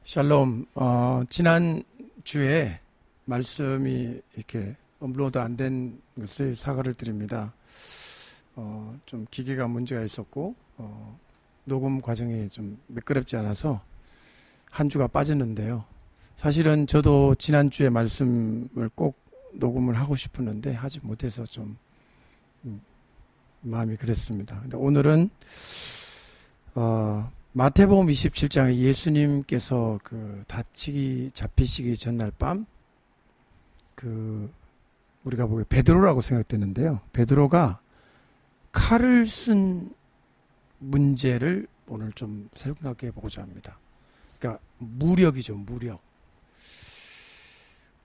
샬롬. 지난 주에 말씀이 이렇게 업로드 안 된 것을 사과를 드립니다. 좀 기계가 문제가 있었고, 녹음 과정이 좀 매끄럽지 않아서 한 주가 빠졌는데요. 사실은 저도 지난 주에 말씀을 꼭 녹음을 하고 싶었는데 하지 못해서 좀 마음이 그랬습니다. 근데 오늘은 마태복음 27장에 예수님께서 그 잡히시기 전날 밤, 우리가 보기에 베드로라고 생각되는데요. 베드로가 칼을 쓴 문제를 오늘 좀 생각해 보고자 합니다. 그러니까 무력이죠, 무력.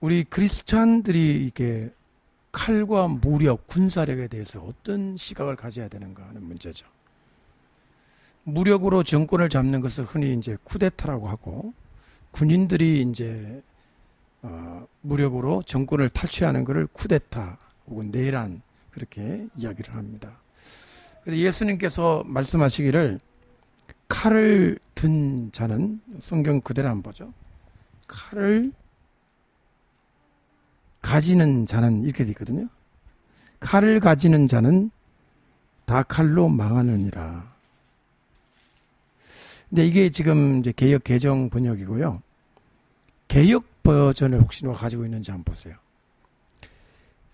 우리 크리스찬들이 이게 칼과 무력, 군사력에 대해서 어떤 시각을 가져야 되는가 하는 문제죠. 무력으로 정권을 잡는 것을 흔히 이제 쿠데타라고 하고, 군인들이 이제 무력으로 정권을 탈취하는 것을 쿠데타 혹은 내란 그렇게 이야기를 합니다. 그래서 예수님께서 말씀하시기를 칼을 든 자는, 성경 그대로 한번 보죠. 칼을 가지는 자는 이렇게 되어 있거든요. 칼을 가지는 자는 다 칼로 망하느니라. 근데 이게 지금 이제 개역 개정 번역이고요. 개역 버전을 혹시 누가 가지고 있는지 한번 보세요.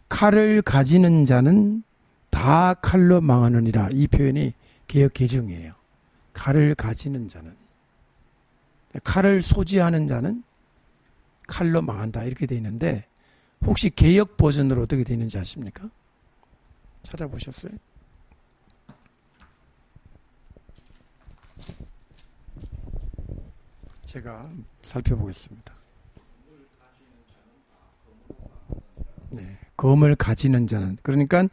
칼을 가지는 자는 다 칼로 망하느니라. 이 표현이 개역 개정이에요. 칼을 가지는 자는, 칼을 소지하는 자는 칼로 망한다 이렇게 돼 있는데, 혹시 개역 버전으로 어떻게 돼 있는지 아십니까? 찾아보셨어요? 제가 살펴보겠습니다. 네, 검을 가지는 자는, 그러니까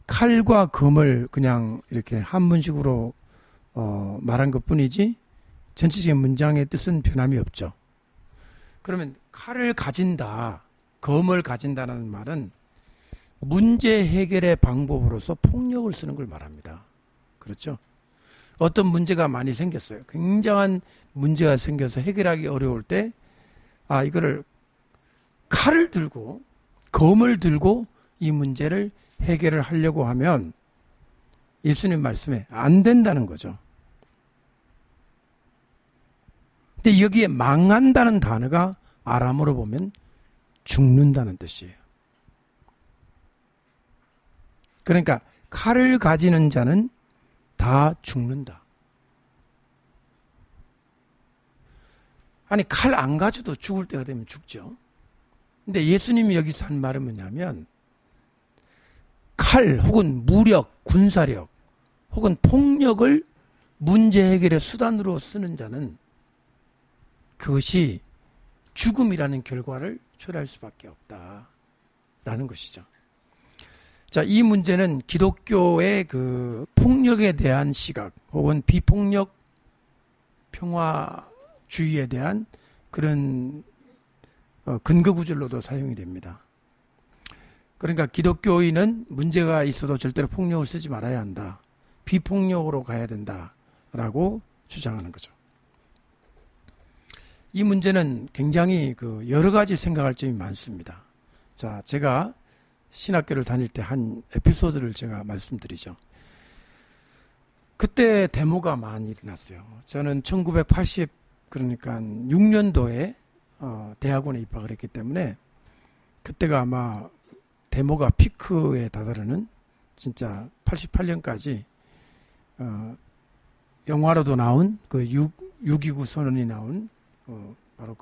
칼과 검을 그냥 이렇게 한문식으로 말한 것뿐이지 전체적인 문장의 뜻은 변함이 없죠. 그러면 칼을 가진다, 검을 가진다는 말은 문제 해결의 방법으로서 폭력을 쓰는 걸 말합니다. 그렇죠? 어떤 문제가 많이 생겼어요. 굉장한 문제가 생겨서 해결하기 어려울 때, 이거를 칼을 들고, 검을 들고 이 문제를 해결을 하려고 하면 예수님 말씀에 안 된다는 거죠. 근데 여기에 망한다는 단어가 아람어로 보면 죽는다는 뜻이에요. 그러니까 칼을 가지는 자는 다 죽는다. 아니, 칼 안 가져도 죽을 때가 되면 죽죠. 근데 예수님이 여기서 한 말은 뭐냐면, 칼 혹은 무력, 군사력 혹은 폭력을 문제 해결의 수단으로 쓰는 자는 그것이 죽음이라는 결과를 초래할 수밖에 없다라는 것이죠. 자, 이 문제는 기독교의 그 폭력에 대한 시각 혹은 비폭력 평화주의에 대한 그런 근거 구절로도 사용이 됩니다. 그러니까 기독교인은 문제가 있어도 절대로 폭력을 쓰지 말아야 한다. 비폭력으로 가야 된다라고 주장하는 거죠. 이 문제는 굉장히 여러 가지 생각할 점이 많습니다. 자, 제가 신학교를 다닐 때 한 에피소드를 제가 말씀드리죠. 그때 데모가 많이 일어났어요. 저는 1980, 그러니까 6년도에 대학원에 입학을 했기 때문에 그때가 아마 데모가 피크에 다다르는, 진짜 88년까지 영화로도 나온 6.29 선언이 나온 바로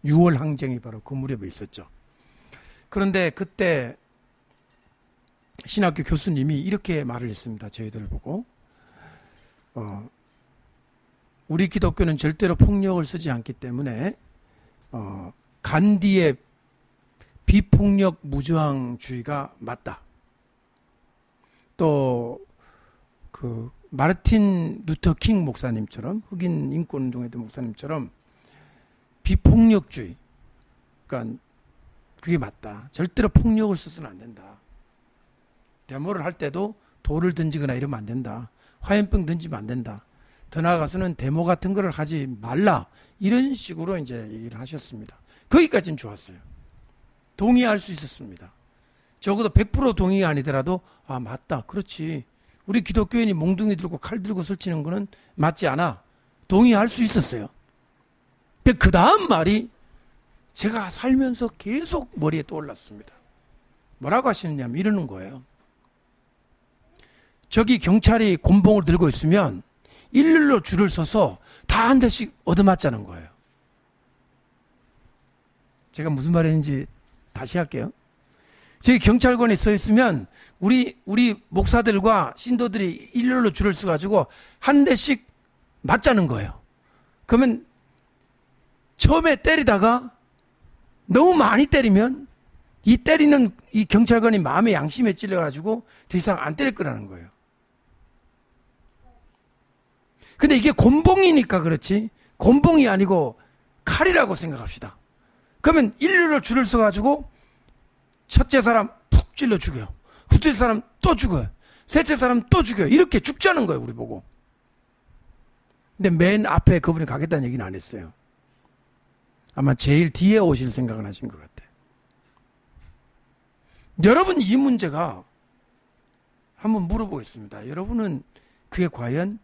6월 항쟁이 바로 그 무렵에 있었죠. 그런데 그때 신학교 교수님이 이렇게 말을 했습니다. 저희들을 보고, 우리 기독교는 절대로 폭력을 쓰지 않기 때문에 간디의 비폭력 무저항주의가 맞다. 또 마르틴 루터 킹 목사님처럼, 흑인 인권운동했던 목사님처럼 비폭력주의, 그러니까 그게 맞다. 절대로 폭력을 써서는 안 된다. 데모를 할 때도 돌을 던지거나 이러면 안 된다. 화염병 던지면 안 된다. 더 나아가서는 데모 같은 거를 하지 말라. 이런 식으로 이제 얘기를 하셨습니다. 거기까지는 좋았어요. 동의할 수 있었습니다. 적어도 100% 동의가 아니더라도 아 맞다. 그렇지. 우리 기독교인이 몽둥이 들고 칼 들고 설치는 거는 맞지 않아. 동의할 수 있었어요. 근데 그 다음 말이 제가 살면서 계속 머리에 떠올랐습니다. 뭐라고 하시느냐면 이러는 거예요. 저기 경찰이 곤봉을 들고 있으면 일렬로 줄을 서서 다 한 대씩 얻어맞자는 거예요. 제가 무슨 말인지 다시 할게요. 저기 경찰관이 서 있으면 우리 목사들과 신도들이 일렬로 줄을 서가지고 한 대씩 맞자는 거예요. 그러면 처음에 때리다가 너무 많이 때리면 이 때리는 이 경찰관이 마음의 양심에 찔려가지고 더 이상 안 때릴 거라는 거예요. 근데 이게 곤봉이니까 그렇지 곤봉이 아니고 칼이라고 생각합시다. 그러면 일렬로 줄을 서가지고 첫째 사람 푹 찔러 죽여요. 둘째 사람 또 죽어요. 셋째 사람 또 죽여요. 이렇게 죽자는 거예요. 우리 보고. 근데 맨 앞에 그분이 가겠다는 얘기는 안 했어요. 아마 제일 뒤에 오실 생각을 하신 것 같아요. 여러분 이 문제가 한번 물어보겠습니다. 여러분은 그게 과연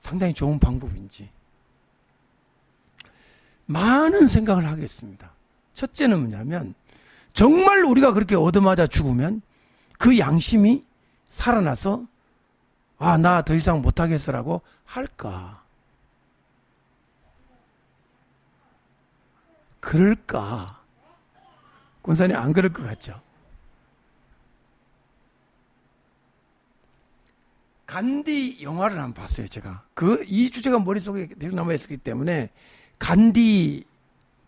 상당히 좋은 방법인지 많은 생각을 하겠습니다. 첫째는 뭐냐면 정말 우리가 그렇게 얻어맞아 죽으면 그 양심이 살아나서 아, 나 더 이상 못하겠어라고 할까? 그럴까? 권사님 안 그럴 것 같죠? 간디 영화를 한번 봤어요, 제가. 이 주제가 머릿속에 계속 남아있었기 때문에 간디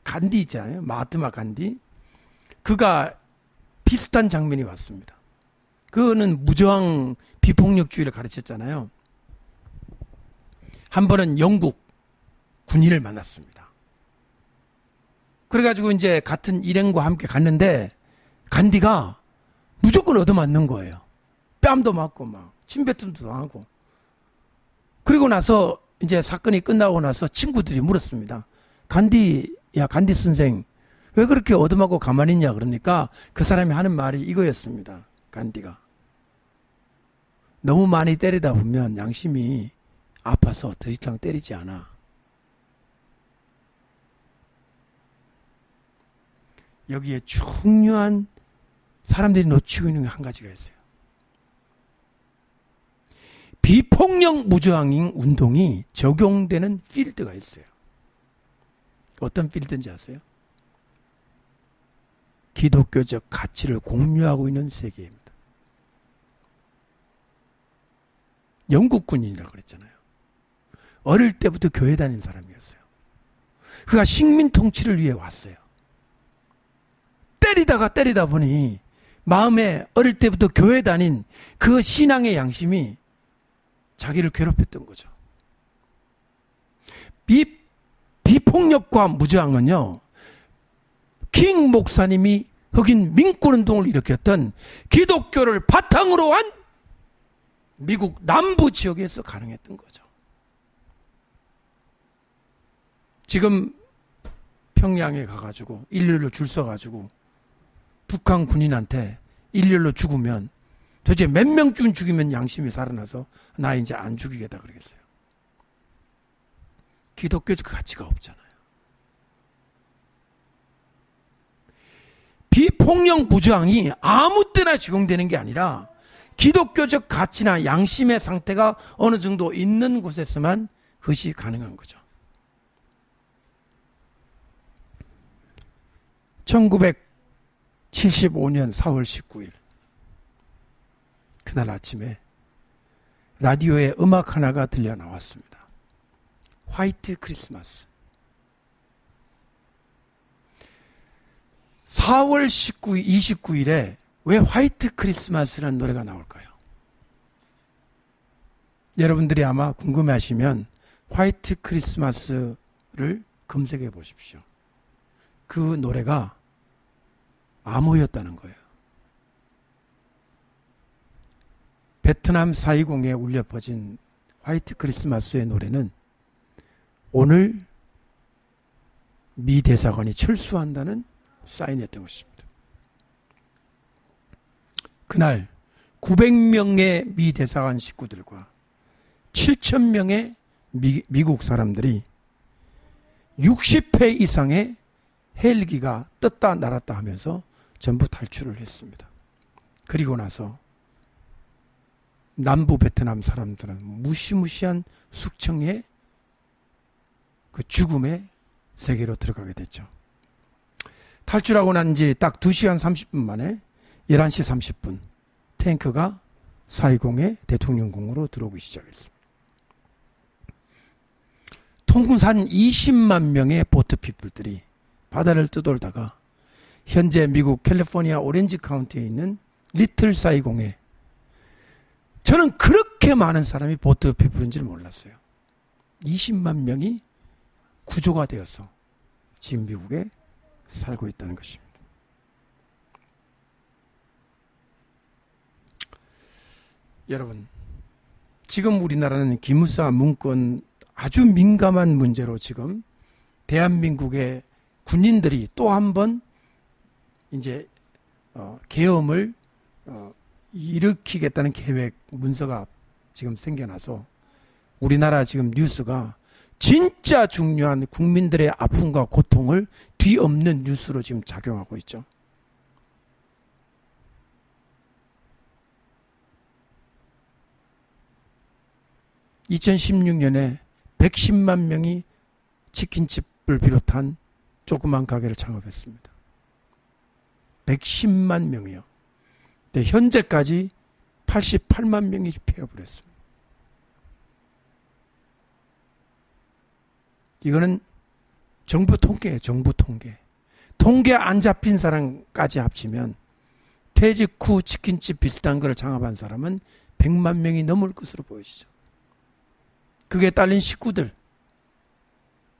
있잖아요. 마하트마 간디. 그가 비슷한 장면이 왔습니다. 그거는 무저항 비폭력주의를 가르쳤잖아요. 한 번은 영국 군인을 만났습니다. 그래가지고 이제 같은 일행과 함께 갔는데 간디가 무조건 얻어맞는 거예요. 뺨도 맞고 막 침뱉음도 당하고. 그리고 나서 이제 사건이 끝나고 나서 친구들이 물었습니다. 간디 선생 왜 그렇게 얻어맞고 가만히 있냐 그러니까 그 사람이 하는 말이 이거였습니다. 간디가 너무 많이 때리다 보면 양심이 아파서 더 이상 때리지 않아. 여기에 중요한 사람들이 놓치고 있는 게 한 가지가 있어요. 비폭력 무저항 운동이 적용되는 필드가 있어요. 어떤 필드인지 아세요? 기독교적 가치를 공유하고 있는 세계입니다. 영국 군인이라고 그랬잖아요. 어릴 때부터 교회 다닌 사람이었어요. 그가 식민 통치를 위해 왔어요. 때리다 보니 마음에 어릴 때부터 교회 다닌 그 신앙의 양심이 자기를 괴롭혔던 거죠. 비폭력과 무저항은요, 킹 목사님이 흑인 민권운동을 일으켰던 기독교를 바탕으로 한 미국 남부 지역에서 가능했던 거죠. 지금 평양에 가가지고 일렬로 줄 서가지고 북한 군인한테 일렬로 죽으면 도대체 몇 명쯤 죽이면 양심이 살아나서 나 이제 안 죽이겠다 그러겠어요. 기독교적 가치가 없잖아요. 비폭력 무저항이 아무 때나 적용되는 게 아니라 기독교적 가치나 양심의 상태가 어느 정도 있는 곳에서만 그것이 가능한 거죠. 1975년 4월 19일 그날 아침에 라디오에 음악 하나가 들려 나왔습니다. 화이트 크리스마스. 4월 29일에 왜 화이트 크리스마스라는 노래가 나올까요? 여러분들이 아마 궁금해하시면 화이트 크리스마스를 검색해 보십시오. 그 노래가 암호였다는 거예요. 베트남 4.20에 울려 퍼진 화이트 크리스마스의 노래는 오늘 미 대사관이 철수한다는 사인이었던 것입니다. 그날 900명의 미 대사관 식구들과 7,000명의 미국 사람들이 60회 이상의 헬기가 떴다 날았다 하면서 전부 탈출을 했습니다. 그리고 나서 남부 베트남 사람들은 무시무시한 숙청의 그 죽음의 세계로 들어가게 됐죠. 탈출하고 난 지 딱 2시간 30분 만에 11시 30분 탱크가 사이공의 대통령궁으로 들어오기 시작했습니다. 통산 20만 명의 보트피플들이 바다를 떠돌다가 현재 미국 캘리포니아 오렌지 카운티에 있는 리틀 사이공에, 저는 그렇게 많은 사람이 보트피플인지를 몰랐어요. 20만 명이 구조가 되어서 지금 미국에 살고 있다는 것입니다. 여러분, 지금 우리나라는 기무사 문건 아주 민감한 문제로 지금 대한민국의 군인들이 또 한 번 이제 계엄을 일으키겠다는 계획 문서가 지금 생겨나서 우리나라 지금 뉴스가 진짜 중요한 국민들의 아픔과 고통을 뒤엎는 뉴스로 지금 작용하고 있죠. (2016년에) 110만 명이 치킨집을 비롯한 조그만 가게를 창업했습니다. 110만 명이요. 근데 현재까지 88만 명이 폐업을 했습니다. 이거는 정부 통계예요. 정부 통계. 통계 안 잡힌 사람까지 합치면 퇴직 후 치킨집 비슷한 거를 창업한 사람은 100만 명이 넘을 것으로 보이시죠. 그게 딸린 식구들,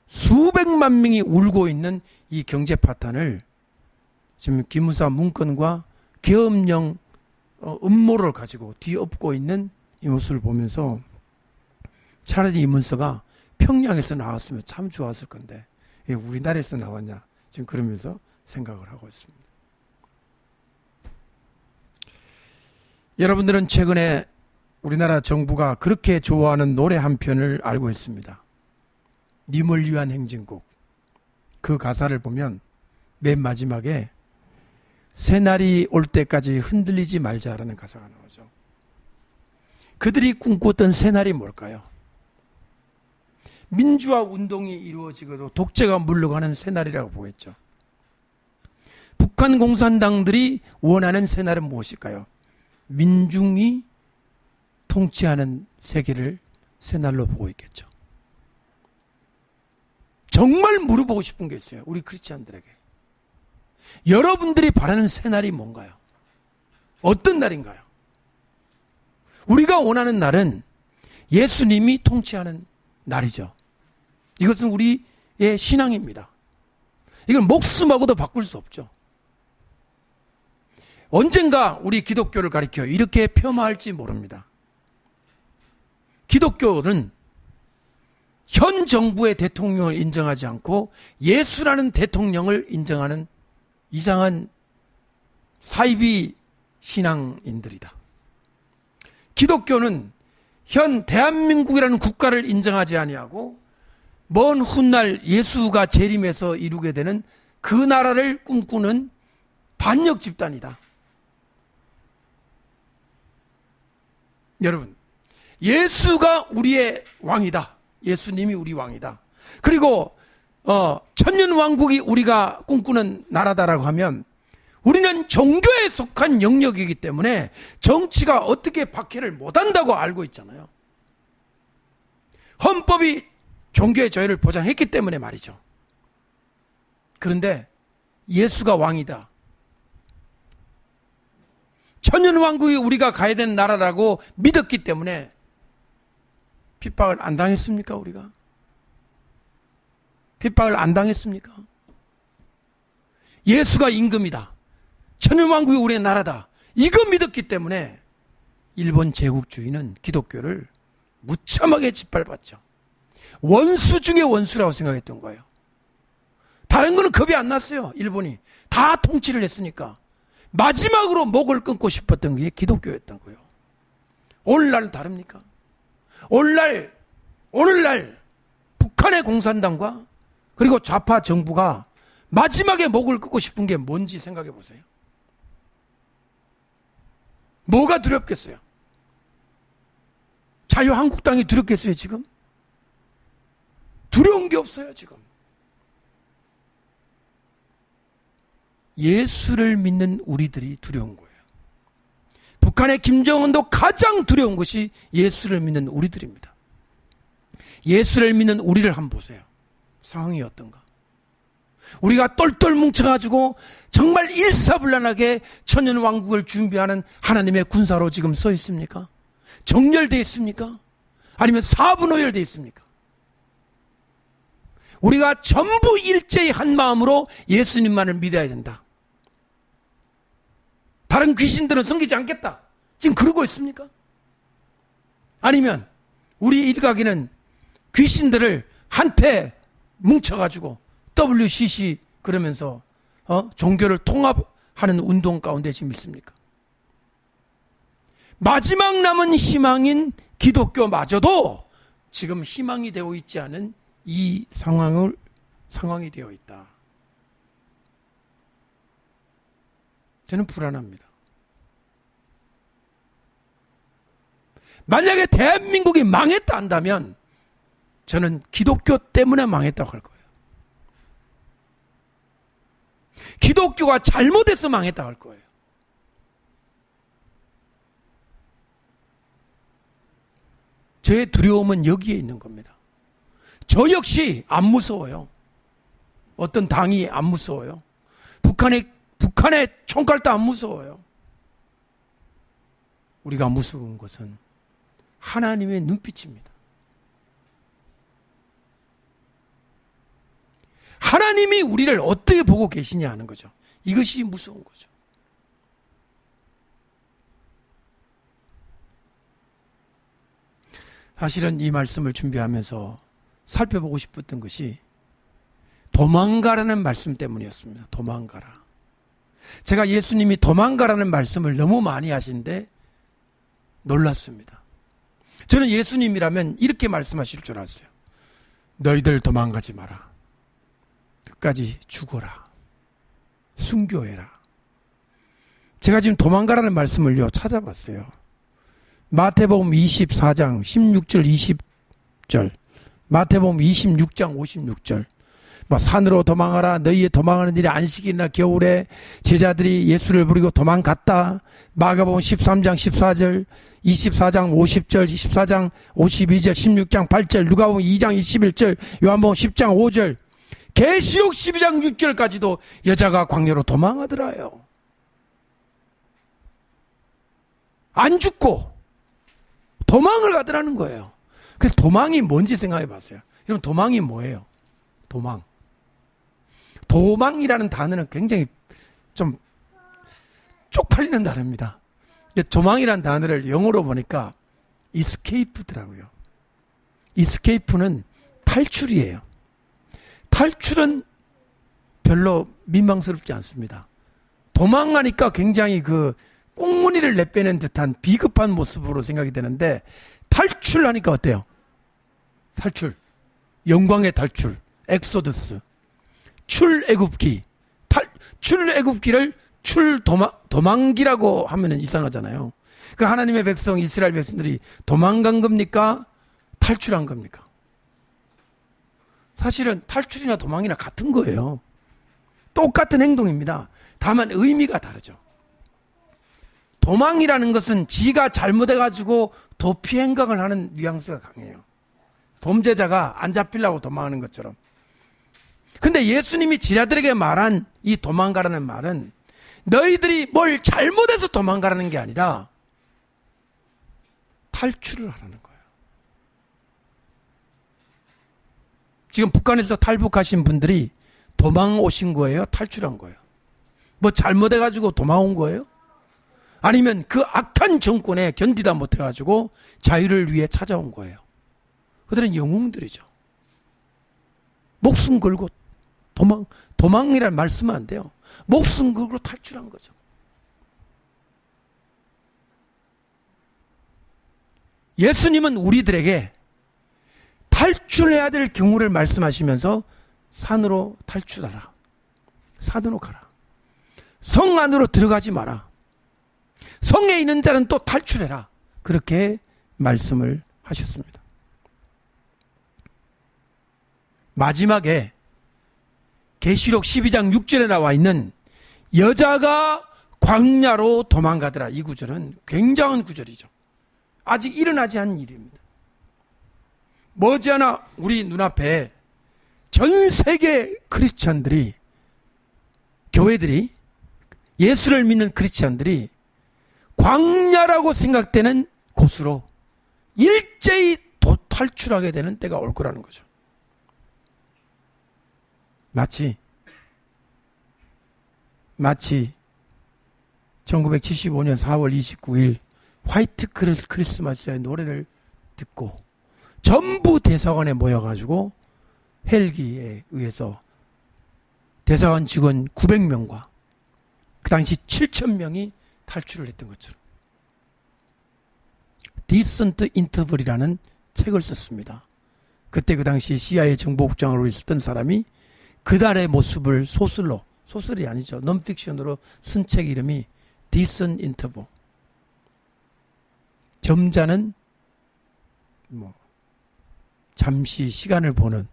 수백만 명이 울고 있는 이 경제 파탄을 지금 기무사 문건과 계엄령 음모를 가지고 뒤엎고 있는 이 모습을 보면서 차라리 이 문서가 평양에서 나왔으면 참 좋았을 건데 왜 우리나라에서 나왔냐, 지금 그러면서 생각을 하고 있습니다. 여러분들은 최근에 우리나라 정부가 그렇게 좋아하는 노래 한 편을 알고 있습니다. 님을 위한 행진곡. 그 가사를 보면 맨 마지막에 새날이 올 때까지 흔들리지 말자라는 가사가 나오죠. 그들이 꿈꿨던 새날이 뭘까요? 민주화 운동이 이루어지고도 독재가 물러가는 새날이라고 보겠죠. 북한 공산당들이 원하는 새날은 무엇일까요? 민중이 통치하는 세계를 새날로 보고 있겠죠. 정말 물어보고 싶은 게 있어요. 우리 크리스찬들에게. 여러분들이 바라는 새날이 뭔가요? 어떤 날인가요? 우리가 원하는 날은 예수님이 통치하는 날이죠. 이것은 우리의 신앙입니다. 이건 목숨하고도 바꿀 수 없죠. 언젠가 우리 기독교를 가리켜 이렇게 폄하할지 모릅니다. 기독교는 현 정부의 대통령을 인정하지 않고 예수라는 대통령을 인정하는 이상한 사이비 신앙인들이다. 기독교는 현 대한민국이라는 국가를 인정하지 아니하고 먼 훗날 예수가 재림해서 이루게 되는 그 나라를 꿈꾸는 반역 집단이다. 여러분, 예수가 우리의 왕이다. 예수님이 우리 왕이다. 그리고 천년왕국이 우리가 꿈꾸는 나라다라고 하면 우리는 종교에 속한 영역이기 때문에 정치가 어떻게 박해를 못한다고 알고 있잖아요. 헌법이 종교의 자유를 보장했기 때문에 말이죠. 그런데 예수가 왕이다. 천년왕국이 우리가 가야 되는 나라라고 믿었기 때문에 핍박을 안 당했습니까? 우리가 핍박을 안 당했습니까? 예수가 임금이다. 천년왕국이 우리의 나라다. 이거 믿었기 때문에 일본 제국주의는 기독교를 무참하게 짓밟았죠. 원수 중에 원수라고 생각했던 거예요. 다른 거는 겁이 안 났어요. 일본이 다 통치를 했으니까. 마지막으로 목을 끊고 싶었던 게 기독교였던 거예요. 오늘날은 다릅니까? 오늘날 북한의 공산당과 그리고 좌파 정부가 마지막에 목을 끊고 싶은 게 뭔지 생각해 보세요. 뭐가 두렵겠어요? 자유한국당이 두렵겠어요, 지금? 두려운 게 없어요, 지금. 예수를 믿는 우리들이 두려운 거예요. 북한의 김정은도 가장 두려운 것이 예수를 믿는 우리들입니다. 예수를 믿는 우리를 한번 보세요. 상황이 어떤가? 우리가 똘똘 뭉쳐가지고 정말 일사불란하게 천년왕국을 준비하는 하나님의 군사로 지금 서 있습니까? 정렬되어 있습니까? 아니면 사분오열되어 있습니까? 우리가 전부 일제히 한 마음으로 예수님만을 믿어야 된다. 다른 귀신들은 섬기지 않겠다. 지금 그러고 있습니까? 아니면 우리 일각에는 귀신들을 한테 뭉쳐가지고 WCC 그러면서 종교를 통합하는 운동 가운데 지금 있습니까? 마지막 남은 희망인 기독교마저도 지금 희망이 되어 있지 않은 이 상황이 되어 있다. 저는 불안합니다. 만약에 대한민국이 망했다 한다면 저는 기독교 때문에 망했다고 할 거예요. 기독교가 잘못해서 망했다고 할 거예요. 저의 두려움은 여기에 있는 겁니다. 저 역시 안 무서워요. 어떤 당이 안 무서워요. 북한의 총칼도 안 무서워요. 우리가 무서운 것은 하나님의 눈빛입니다. 하나님이 우리를 어떻게 보고 계시냐 하는 거죠. 이것이 무서운 거죠. 사실은 이 말씀을 준비하면서 살펴보고 싶었던 것이 도망가라는 말씀 때문이었습니다. 도망가라. 제가 예수님이 도망가라는 말씀을 너무 많이 하신데 놀랐습니다. 저는 예수님이라면 이렇게 말씀하실 줄 알았어요. 너희들 도망가지 마라. 끝까지 죽어라. 순교해라. 제가 지금 도망가라는 말씀을요 찾아봤어요. 마태복음 24장 16절 20절, 마태복음 26장 56절. 산으로 도망하라. 너희의 도망하는 일이 안식일이나 겨울에 제자들이 예수를 부르고 도망갔다. 마가복음 13장 14절, 24장 50절, 24장 52절, 16장 8절, 누가복음 2장 21절, 요한복음 10장 5절, 계시록 12장 6절까지도 여자가 광야로 도망하더라요. 안 죽고 도망을 가더라는 거예요. 그래서 도망이 뭔지 생각해 봤어요. 여러분, 도망이 뭐예요? 도망이라는 단어는 굉장히 좀 쪽팔리는 단어입니다. 도망이라는 단어를 영어로 보니까 escape더라고요. escape는 탈출이에요. 탈출은 별로 민망스럽지 않습니다. 도망가니까 굉장히 꽁무니를 내빼는 듯한 비겁한 모습으로 생각이 되는데, 탈출하니까 어때요? 탈출. 영광의 탈출. 엑소더스. 출애굽기. 출애굽기를 도망기라고 하면 이상하잖아요. 그 하나님의 백성, 이스라엘 백성들이 도망간 겁니까? 탈출한 겁니까? 사실은 탈출이나 도망이나 같은 거예요. 똑같은 행동입니다. 다만 의미가 다르죠. 도망이라는 것은 지가 잘못해가지고 도피 행각을 하는 뉘앙스가 강해요. 범죄자가 안 잡히려고 도망하는 것처럼. 근데 예수님이 제자들에게 말한 이 도망가라는 말은 너희들이 뭘 잘못해서 도망가라는 게 아니라 탈출을 하라는 거예요. 지금 북한에서 탈북하신 분들이 도망 오신 거예요? 탈출한 거예요? 뭐 잘못해가지고 도망 온 거예요? 아니면 그 악한 정권에 견디다 못해가지고 자유를 위해 찾아온 거예요. 그들은 영웅들이죠. 목숨 걸고 도망이라는 말 쓰면 안 돼요. 목숨 걸고 탈출한 거죠. 예수님은 우리들에게 탈출해야 될 경우를 말씀하시면서 산으로 탈출하라. 산으로 가라. 성 안으로 들어가지 마라. 성에 있는 자는 또 탈출해라. 그렇게 말씀을 하셨습니다. 마지막에 계시록 12장 6절에 나와 있는 여자가 광야로 도망가더라. 이 구절은 굉장한 구절이죠. 아직 일어나지 않은 일입니다. 머지않아 우리 눈앞에 전 세계 크리스찬들이, 교회들이, 예수를 믿는 크리스찬들이 광야라고 생각되는 곳으로 일제히 탈출하게 되는 때가 올 거라는 거죠. 마치 1975년 4월 29일 화이트 크리스마스의 노래를 듣고 전부 대사관에 모여가지고 헬기에 의해서 대사관 직원 900명과 그 당시 7,000명이 탈출을 했던 것처럼 Decent Interval이라는 책을 썼습니다. 그때 그 당시 CIA 정보국장으로 있었던 사람이 그달의 모습을 소설이 아니죠. 논픽션으로 쓴 책 이름이 Decent Interval. 점잖은 잠시 시간을 보는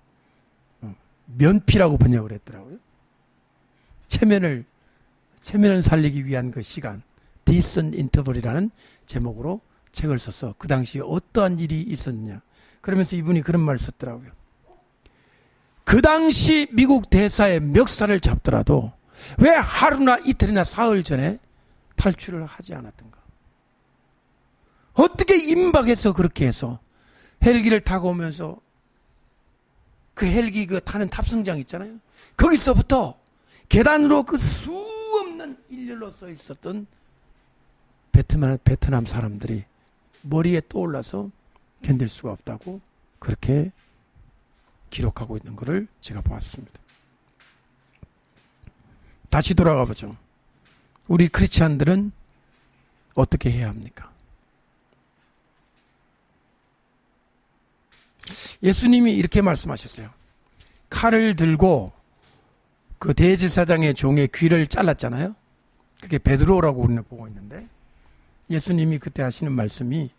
면피라고 번역을 했더라고요. 체면을 살리기 위한 그 시간, Decent Interval이라는 제목으로 책을 써서 그 당시에 어떠한 일이 있었느냐. 그러면서 이분이 그런 말을 썼더라고요. 그 당시 미국 대사의 멱살을 잡더라도 왜 하루나 이틀이나 사흘 전에 탈출을 하지 않았던가. 어떻게 임박해서 그렇게 해서 헬기를 타고 오면서 그 헬기 그 타는 탑승장 있잖아요. 거기서부터 계단으로 그 수 없는 일렬로 서 있었던 베트남 사람들이 머리에 떠올라서 견딜 수가 없다고 그렇게 기록하고 있는 것을 제가 보았습니다. 다시 돌아가 보죠. 우리 크리스찬들은 어떻게 해야 합니까? 예수님이 이렇게 말씀하셨어요. 칼을 들고 그 대제사장의 종의 귀를 잘랐잖아요. 그게 베드로라고 우리는 보고 있는데 예수님이 그때 하시는 말씀이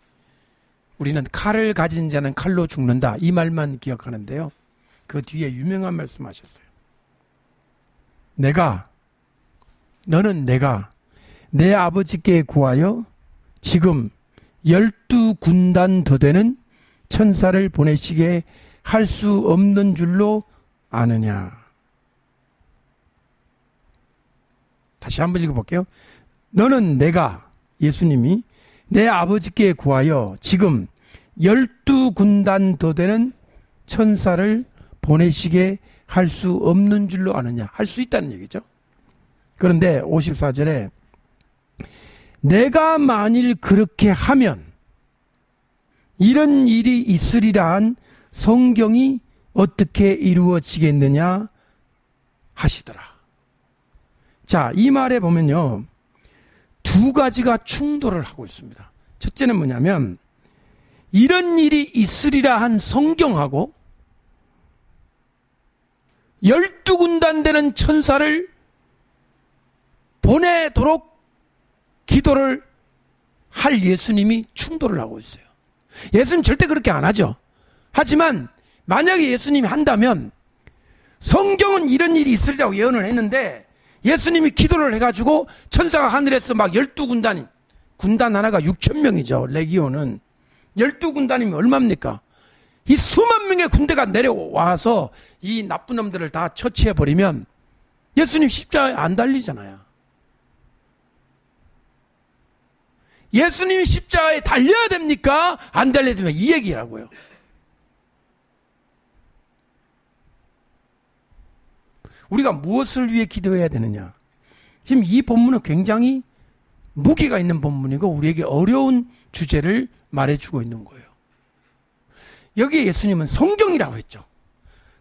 우리는 칼을 가진 자는 칼로 죽는다. 이 말만 기억하는데요. 그 뒤에 유명한 말씀하셨어요. 너는 내가 내 아버지께 구하여 지금 12군단 더 되는 천사를 보내시게 할 수 없는 줄로 아느냐. 다시 한번 읽어볼게요. 너는 예수님이 내 아버지께 구하여 지금 12군단 더 되는 천사를 보내시게 할 수 없는 줄로 아느냐. 할 수 있다는 얘기죠. 그런데 54절에 내가 만일 그렇게 하면 이런 일이 있으리라 한 성경이 어떻게 이루어지겠느냐 하시더라. 자, 이 말에 보면요. 두 가지가 충돌을 하고 있습니다. 첫째는 뭐냐면 이런 일이 있으리라 한 성경하고 12군단 되는 천사를 보내도록 기도를 할 예수님이 충돌을 하고 있어요. 예수님 절대 그렇게 안 하죠. 하지만 만약에 예수님이 한다면 성경은 이런 일이 있으리라고 예언을 했는데 예수님이 기도를 해가지고 천사가 하늘에서 막 12군단, 군단 하나가 6,000명이죠. 레기온은 12군단이면 얼마입니까? 이 수만 명의 군대가 내려와서 이 나쁜 놈들을 다 처치해버리면 예수님 십자가에 안 달리잖아요. 예수님이 십자가에 달려야 됩니까? 안 달려야 됩니까? 이 얘기라고요. 우리가 무엇을 위해 기도해야 되느냐? 지금 이 본문은 굉장히 무게가 있는 본문이고 우리에게 어려운 주제를 말해주고 있는 거예요. 여기에 예수님은 성경이라고 했죠.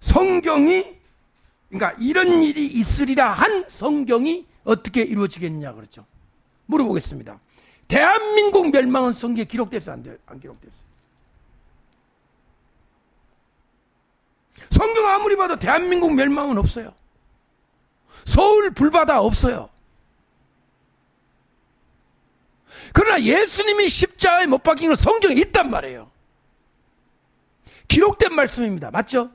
성경이, 그러니까 이런 일이 있으리라 한 성경이 어떻게 이루어지겠느냐 그랬죠. 물어보겠습니다. 대한민국 멸망은 성경에 기록됐어요? 안 기록됐어요? 성경 아무리 봐도 대한민국 멸망은 없어요. 서울 불바다 없어요. 그러나 예수님이 십자가에 못 박힌 건 성경에 있단 말이에요. 기록된 말씀입니다. 맞죠?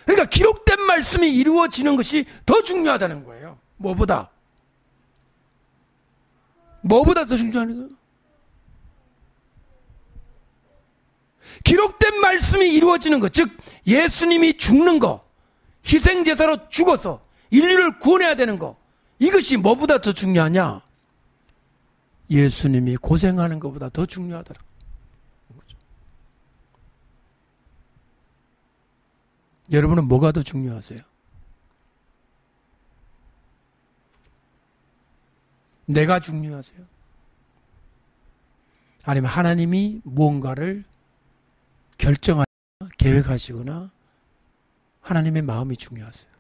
그러니까 기록된 말씀이 이루어지는 것이 더 중요하다는 거예요. 뭐보다 더 중요한 거예요? 기록된 말씀이 이루어지는 것, 즉 예수님이 죽는 거, 희생제사로 죽어서 인류를 구원해야 되는 거, 이것이 뭐보다 더 중요하냐? 예수님이 고생하는 것보다 더 중요하더라. 여러분은 뭐가 더 중요하세요? 내가 중요하세요? 아니면 하나님이 무언가를 결정하거나 계획하시거나 하나님의 마음이 중요하세요?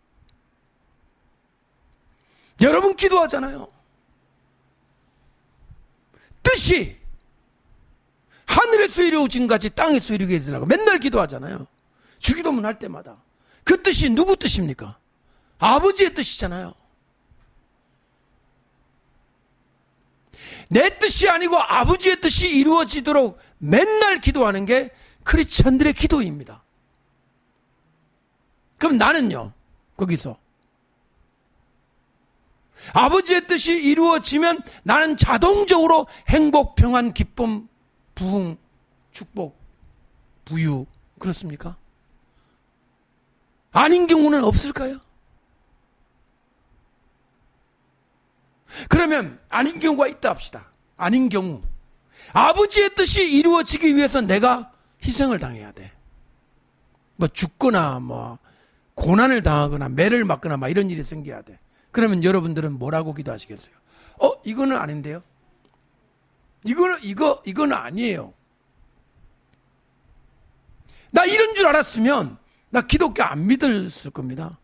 여러분 기도하잖아요. 뜻이 하늘에서 이루어진 같이 땅에서 이루게 해달라고 맨날 기도하잖아요. 주기도문 할 때마다. 그 뜻이 누구 뜻입니까? 아버지의 뜻이잖아요. 내 뜻이 아니고 아버지의 뜻이 이루어지도록 맨날 기도하는 게 크리스천들의 기도입니다. 그럼 나는요, 거기서 아버지의 뜻이 이루어지면 나는 자동적으로 행복, 평안, 기쁨, 부흥, 축복, 부유, 그렇습니까? 아닌 경우는 없을까요? 그러면 아닌 경우가 있다 합시다. 아닌 경우 아버지의 뜻이 이루어지기 위해서 내가 희생을 당해야 돼. 뭐 죽거나 뭐 고난을 당하거나 매를 맞거나 막 이런 일이 생겨야 돼. 그러면 여러분들은 뭐라고 기도하시겠어요? 이거는 아닌데요? 이거는 아니에요. 나 이런 줄 알았으면 나 기독교 안 믿었을 겁니다.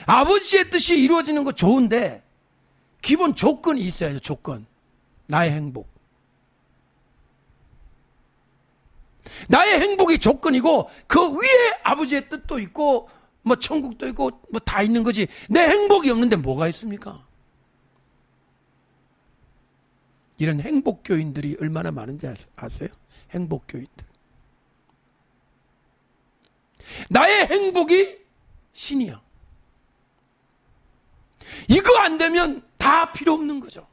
아버지의 뜻이 이루어지는 거 좋은데 기본 조건이 있어야죠. 조건. 나의 행복. 나의 행복이 조건이고 그 위에 아버지의 뜻도 있고 뭐 천국도 있고 뭐 다 있는 거지. 내 행복이 없는데 뭐가 있습니까? 이런 행복교인들이 얼마나 많은지 아세요? 행복교인들. 나의 행복이 신이야. 이거 안 되면 다 필요 없는 거죠.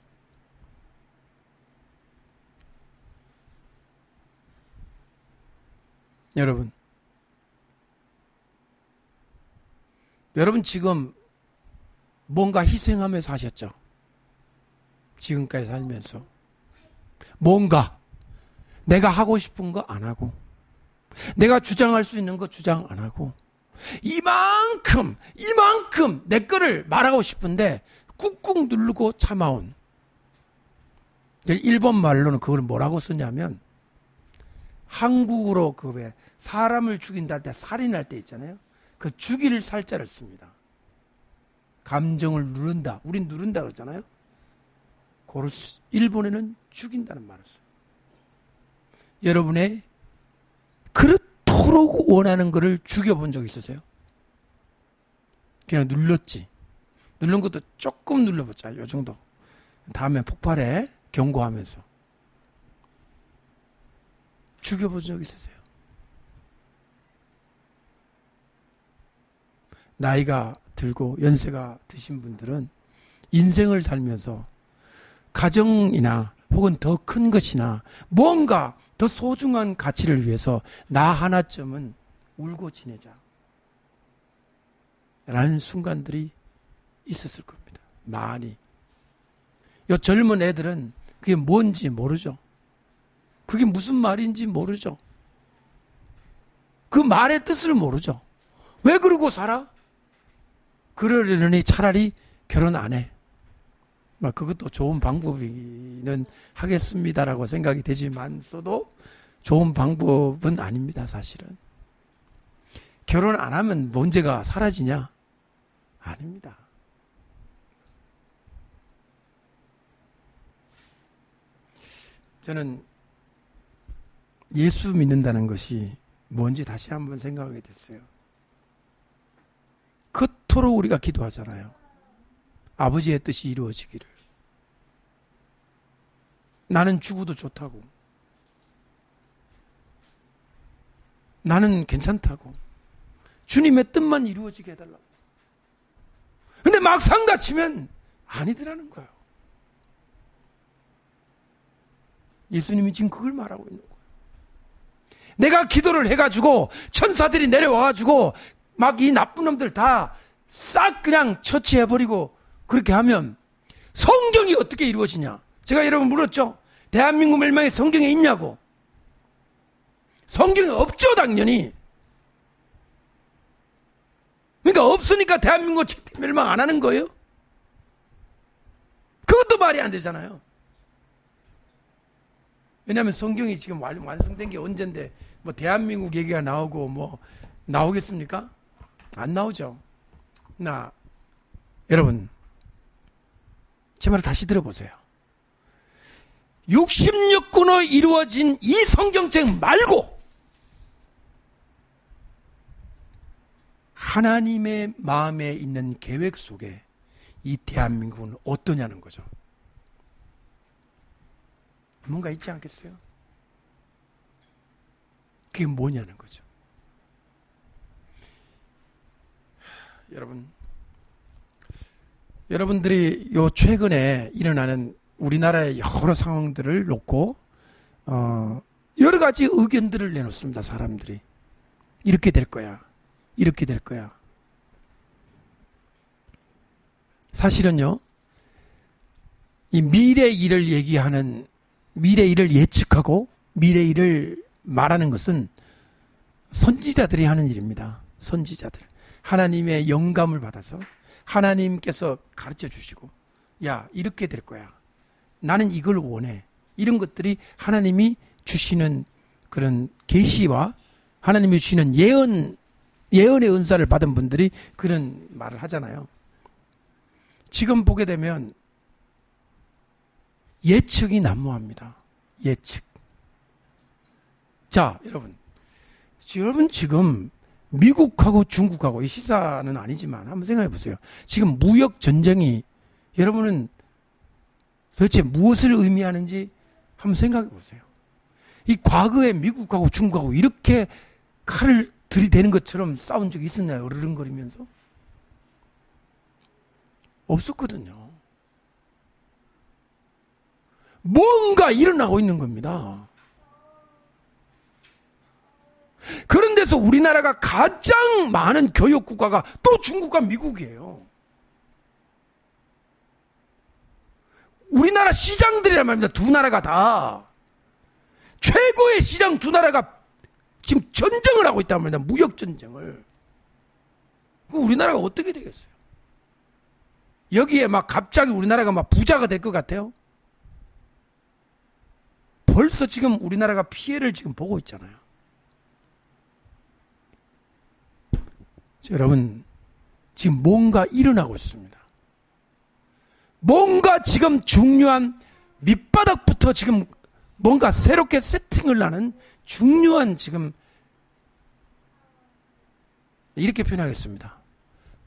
여러분 지금 뭔가 희생하면서 하셨죠? 지금까지 살면서 뭔가 내가 하고 싶은 거 안 하고 내가 주장할 수 있는 거 주장 안 하고 이만큼 내 거를 말하고 싶은데 꾹꾹 누르고 참아온. 일본 말로는 그걸 뭐라고 쓰냐면 한국으로 그 왜 사람을 죽인다 할 때 살인할 때 있잖아요. 그 죽일 살자를 씁니다. 감정을 누른다. 우린 누른다 그러잖아요. 일본에는 죽인다는 말을 써요. 여러분의 그렇도록 원하는 거를 죽여본 적 있으세요? 그냥 눌렀지. 누른 것도 조금 눌러보자. 요 정도. 다음에 폭발해. 경고하면서. 죽여본 적 있으세요? 나이가 들고 연세가 드신 분들은 인생을 살면서 가정이나 혹은 더 큰 것이나 뭔가 더 소중한 가치를 위해서 나 하나쯤은 울고 지내자 라는 순간들이 있었을 겁니다. 많이. 요 젊은 애들은 그게 뭔지 모르죠. 그게 무슨 말인지 모르죠. 그 말의 뜻을 모르죠. 왜 그러고 살아? 그러려니 차라리 결혼 안 해. 그것도 좋은 방법이는 하겠습니다라고 생각이 되지만서도 좋은 방법은 아닙니다, 사실은. 결혼 안 하면 문제가 사라지냐? 아닙니다. 저는 예수 믿는다는 것이 뭔지 다시 한번 생각하게 됐어요. 그토록 우리가 기도하잖아요. 아버지의 뜻이 이루어지기를. 나는 죽어도 좋다고. 나는 괜찮다고. 주님의 뜻만 이루어지게 해달라고. 근데 막상 다치면 아니더라는 거예요. 예수님이 지금 그걸 말하고 있는 거예요. 내가 기도를 해가지고 천사들이 내려와가지고 막 이 나쁜 놈들 다 싹 그냥 처치해버리고 그렇게 하면 성경이 어떻게 이루어지냐? 제가 여러분 물었죠? 대한민국 멸망이 성경에 있냐고. 성경에 없죠, 당연히. 그러니까 없으니까 대한민국 멸망 안 하는 거예요? 그것도 말이 안 되잖아요. 왜냐하면 성경이 지금 완성된 게 언젠데 뭐 대한민국 얘기가 나오고 뭐 나오겠습니까? 안 나오죠. 여러분 제 말을 다시 들어보세요. 66권으로 이루어진 이 성경책 말고 하나님의 마음에 있는 계획 속에 이 대한민국은 어떠냐는 거죠. 뭔가 있지 않겠어요? 그게 뭐냐는 거죠. 여러분들이 요 최근에 일어나는 우리나라의 여러 상황들을 놓고 여러 가지 의견들을 내놓습니다. 사람들이 이렇게 될 거야, 이렇게 될 거야. 사실은요, 이 미래 일을 얘기하는, 미래 일을 예측하고 미래 일을 말하는 것은 선지자들이 하는 일입니다. 선지자들. 하나님의 영감을 받아서 하나님께서 가르쳐 주시고, 야, 이렇게 될 거야. 나는 이걸 원해. 이런 것들이 하나님이 주시는 그런 계시와 하나님이 주시는 예언의 은사를 받은 분들이 그런 말을 하잖아요. 지금 보게 되면 예측이 난무합니다. 예측. 자, 여러분 지금 미국하고 중국하고, 이 시사는 아니지만 한번 생각해 보세요. 지금 무역 전쟁이 여러분은 도대체 무엇을 의미하는지 한번 생각해 보세요. 이 과거에 미국하고 중국하고 이렇게 칼을 들이대는 것처럼 싸운 적이 있었나요? 으르렁거리면서? 없었거든요. 뭔가 일어나고 있는 겁니다. 그런 데서 우리나라가 가장 많은 교육 국가가 또 중국과 미국이에요. 우리나라 시장들이란 말입니다. 두 나라가 다. 최고의 시장 두 나라가 지금 전쟁을 하고 있단 말입니다. 무역 전쟁을. 그럼 우리나라가 어떻게 되겠어요? 여기에 막 갑자기 우리나라가 막 부자가 될 것 같아요? 벌써 지금 우리나라가 피해를 지금 보고 있잖아요. 여러분, 지금 뭔가 일어나고 있습니다. 뭔가 지금 중요한 밑바닥부터 지금 뭔가 새롭게 세팅을 하는 중요한 지금, 이렇게 표현하겠습니다.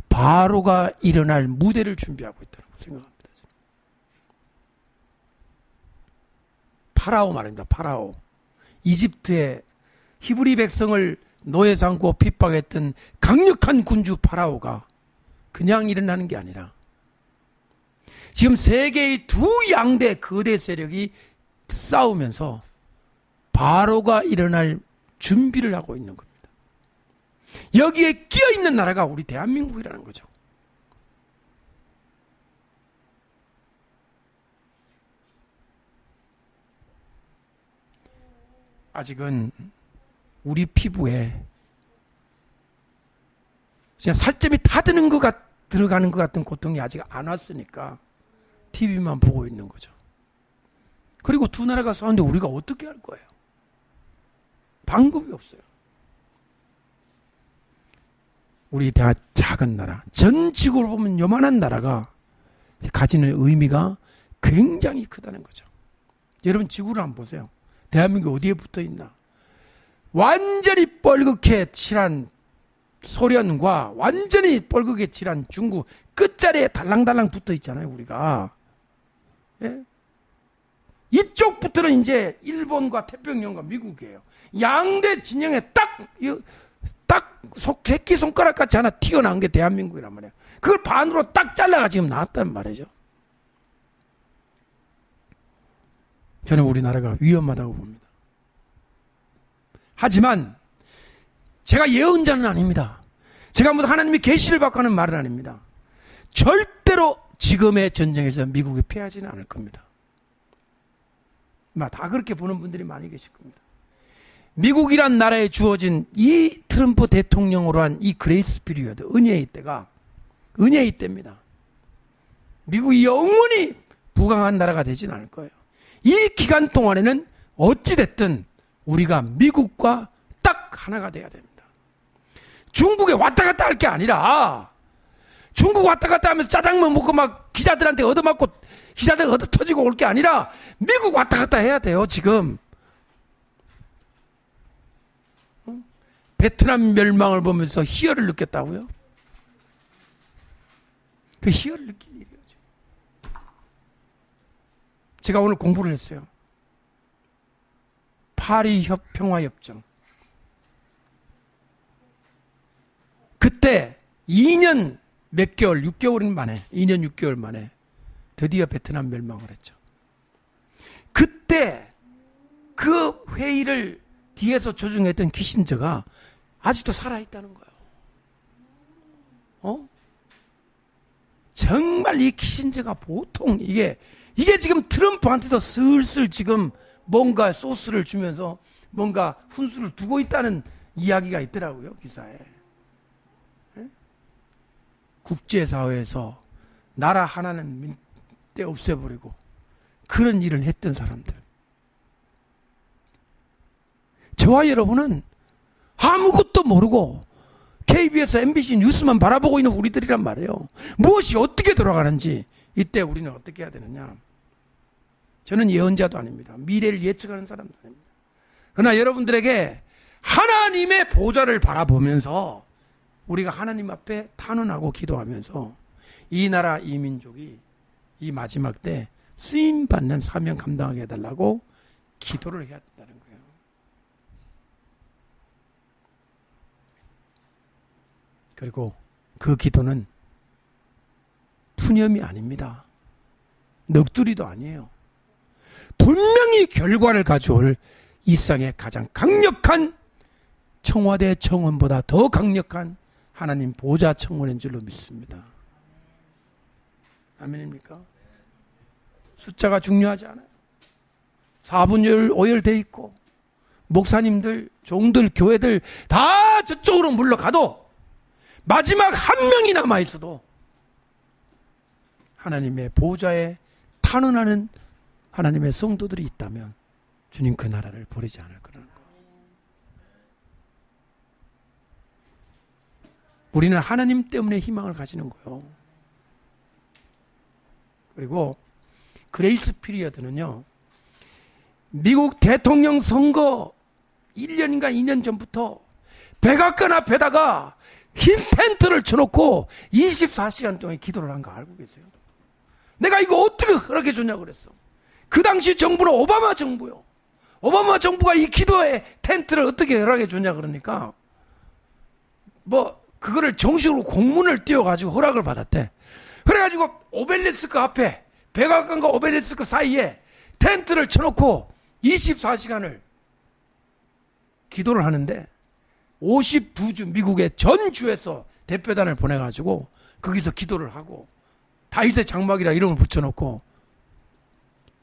바로가 일어날 무대를 준비하고 있다고 생각합니다. 파라오 말입니다. 파라오. 이집트의 히브리 백성을 노예 삼고 핍박했던 강력한 군주 파라오가 그냥 일어나는 게 아니라 지금 세계의 두 양대 거대 세력이 싸우면서 바로가 일어날 준비를 하고 있는 겁니다. 여기에 끼어있는 나라가 우리 대한민국이라는 거죠. 아직은 우리 피부에 그냥 살점이 다 들어가는 것 같은 고통이 아직 안 왔으니까 TV만 보고 있는 거죠. 그리고 두 나라가 싸우는데 우리가 어떻게 할 거예요? 방법이 없어요. 우리 다 작은 나라, 전 지구를 보면 요만한 나라가 가지는 의미가 굉장히 크다는 거죠. 여러분 지구를 한번 보세요. 대한민국 어디에 붙어 있나? 완전히 뻘겋게 칠한 소련과 완전히 뻘겋게 칠한 중국 끝자리에 달랑달랑 붙어 있잖아요, 우리가. 예? 이쪽부터는 이제 일본과 태평양과 미국이에요. 양대 진영에 새끼손가락 같이 하나 튀어나온 게 대한민국이란 말이에요. 그걸 반으로 딱 잘라가 지금 나왔단 말이죠. 저는 우리나라가 위험하다고 봅니다. 하지만 제가 예언자는 아닙니다. 제가 무슨 하나님이 계시를 받고 하는 말은 아닙니다. 절대로 지금의 전쟁에서 미국이 패하지는 않을 겁니다. 다 그렇게 보는 분들이 많이 계실 겁니다. 미국이란 나라에 주어진 이 트럼프 대통령으로 한 이 그레이스 피리어드, 은혜의 때가 은혜의 때입니다. 미국이 영원히 부강한 나라가 되진 않을 거예요. 이 기간 동안에는 어찌됐든 우리가 미국과 딱 하나가 돼야 됩니다. 중국에 왔다 갔다 할 게 아니라 중국 왔다 갔다 하면서 짜장면 먹고 막 기자들한테 얻어맞고 기자들 얻어 터지고 올 게 아니라 미국 왔다 갔다 해야 돼요. 지금 베트남 멸망을 보면서 희열을 느꼈다고요? 그 희열을 느낄 일이에요. 제가 오늘 공부를 했어요. 파리 평화협정. 그때 2년 몇 개월, 6개월 만에, 2년 6개월 만에 드디어 베트남 멸망을 했죠. 그때 그 회의를 뒤에서 조종했던 키신저가 아직도 살아있다는 거예요. 정말 이 키신저가 보통 이게 지금 트럼프한테도 슬슬 지금 뭔가 소스를 주면서 뭔가 훈수를 두고 있다는 이야기가 있더라고요, 기사에. 국제사회에서 나라 하나는 때 없애버리고 그런 일을 했던 사람들. 저와 여러분은 아무것도 모르고 KBS, MBC 뉴스만 바라보고 있는 우리들이란 말이에요. 무엇이 어떻게 돌아가는지 이때 우리는 어떻게 해야 되느냐. 저는 예언자도 아닙니다. 미래를 예측하는 사람도 아닙니다. 그러나 여러분들에게 하나님의 보좌를 바라보면서 우리가 하나님 앞에 탄원하고 기도하면서 이 나라 이 민족이 이 마지막 때 쓰임받는 사명 감당하게 해달라고 기도를 해야 된다는 거예요. 그리고 그 기도는 푸념이 아닙니다. 넋두리도 아니에요. 분명히 결과를 가져올 이상의 가장 강력한 청와대 청원보다 더 강력한 하나님 보좌 청원인 줄로 믿습니다. 아멘입니까? 숫자가 중요하지 않아요. 4분열 5열 있고 목사님들, 종들, 교회들 다 저쪽으로 물러가도 마지막 한 명이 남아있어도 하나님의 보좌에 탄원하는 하나님의 성도들이 있다면 주님 그 나라를 버리지 않을 거라는 거. 우리는 하나님 때문에 희망을 가지는 거예요. 그리고 그레이스 피리어드는요, 미국 대통령 선거 1년인가 2년 전부터 백악관 앞에다가 흰 텐트를 쳐놓고 24시간 동안 기도를 한 거 알고 계세요? 내가 이거 어떻게 허락해 주냐고 그랬어. 그 당시 정부는 오바마 정부요. 오바마 정부가 이 기도의 텐트를 어떻게 허락해 주냐 그러니까 그거를 정식으로 공문을 띄워가지고 허락을 받았대. 그래가지고 오벨리스크 앞에 백악관과 오벨리스크 사이에 텐트를 쳐놓고 24시간을 기도를 하는데 52주 미국의 전 주에서 대표단을 보내가지고 거기서 기도를 하고 다윗의 장막이라 이름을 붙여놓고